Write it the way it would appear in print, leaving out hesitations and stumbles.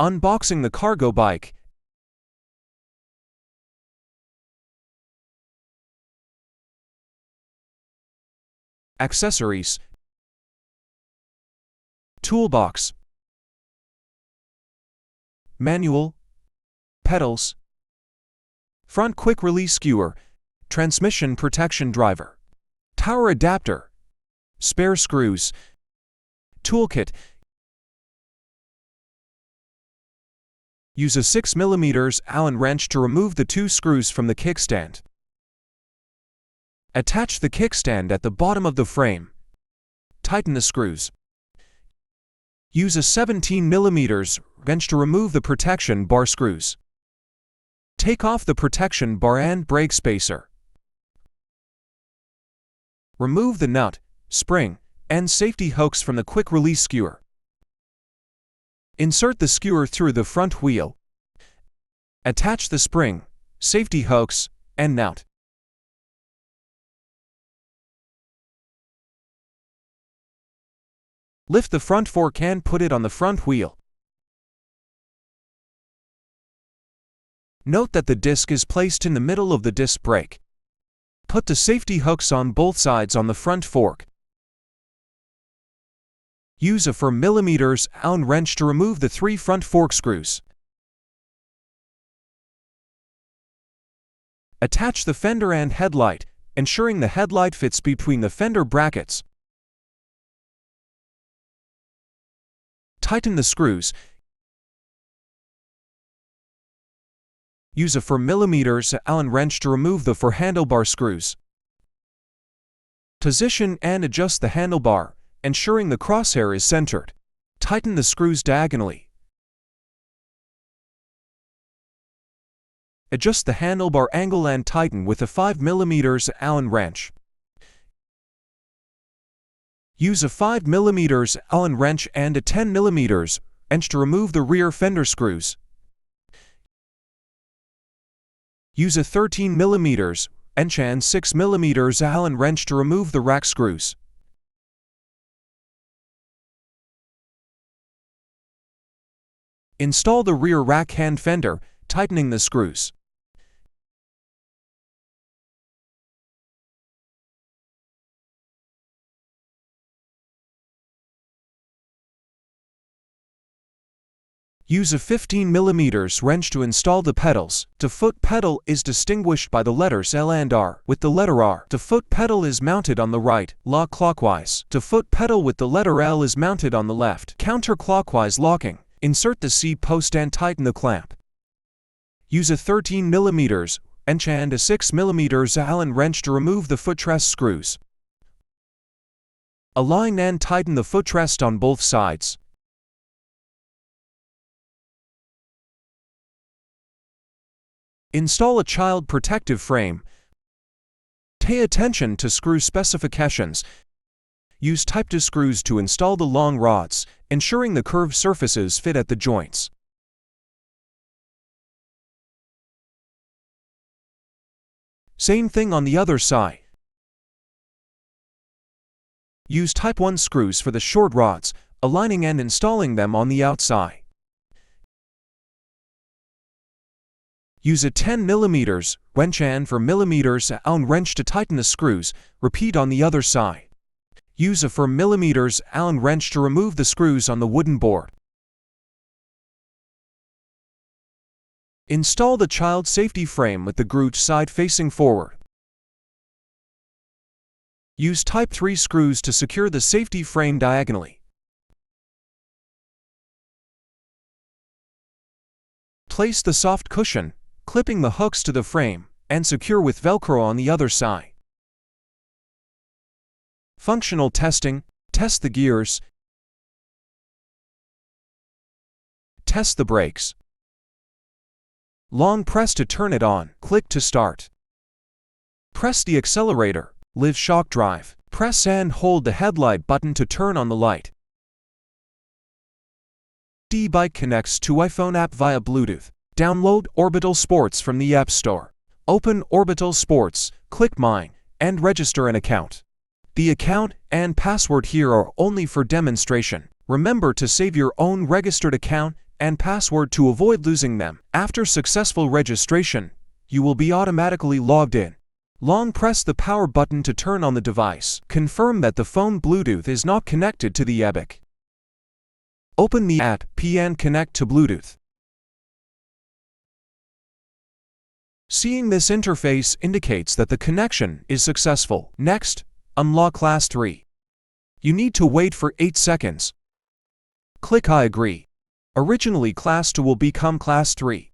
Unboxing the cargo bike. Accessories. Toolbox. Manual. Pedals. Front quick release skewer. Transmission protection driver. Tower adapter. Spare screws. Toolkit. Use a 6mm Allen wrench to remove the 2 screws from the kickstand. Attach the kickstand at the bottom of the frame. Tighten the screws. Use a 17mm wrench to remove the protection bar screws. Take off the protection bar and brake spacer. Remove the nut, spring, and safety hooks from the quick-release skewer. Insert the skewer through the front wheel. Attach the spring, safety hooks, and nut. Lift the front fork and put it on the front wheel. Note that the disc is placed in the middle of the disc brake. Put the safety hooks on both sides on the front fork. Use a 4mm Allen wrench to remove the 3 front fork screws. Attach the fender and headlight, ensuring the headlight fits between the fender brackets. Tighten the screws. Use a 4mm Allen wrench to remove the 4 handlebar screws. Position and adjust the handlebar, ensuring the crosshair is centered. Tighten the screws diagonally. Adjust the handlebar angle and tighten with a 5mm Allen wrench. Use a 5mm Allen wrench and a 10mm wrench to remove the rear fender screws. Use a 13mm wrench and 6mm Allen wrench to remove the rack screws. Install the rear rack hand fender, tightening the screws. Use a 15mm wrench to install the pedals. The foot pedal is distinguished by the letters L and R. With the letter R, the foot pedal is mounted on the right, lock clockwise. The foot pedal with the letter L is mounted on the left, counterclockwise locking. Insert the C-post and tighten the clamp. Use a 13mm wrench and a 6mm Allen wrench to remove the footrest screws. Align and tighten the footrest on both sides. Install a child protective frame. Pay attention to screw specifications. Use Type 2 screws to install the long rods, ensuring the curved surfaces fit at the joints. Same thing on the other side. Use Type 1 screws for the short rods, aligning and installing them on the outside. Use a 10mm wrench and 4mm Allen wrench to tighten the screws. Repeat on the other side. Use a 4mm Allen wrench to remove the screws on the wooden board. Install the child safety frame with the grooge side facing forward. Use Type 3 screws to secure the safety frame diagonally. Place the soft cushion, clipping the hooks to the frame, and secure with Velcro on the other side. Functional testing. Test the gears. Test the brakes. Long press to turn it on. Click to start. Press the accelerator. Live shock drive. Press and hold the headlight button to turn on the light. ebike connects to iPhone app via Bluetooth. Download Orbital Sports from the App Store. Open Orbital Sports, click Mine, and register an account. The account and password here are only for demonstration. Remember to save your own registered account and password to avoid losing them. After successful registration, you will be automatically logged in. Long press the power button to turn on the device. Confirm that the phone Bluetooth is not connected to the ebike. Open the app and connect to Bluetooth. Seeing this interface indicates that the connection is successful. Next, unlock Class 3. You need to wait for 8 seconds. Click I agree. Originally Class 2 will become Class 3.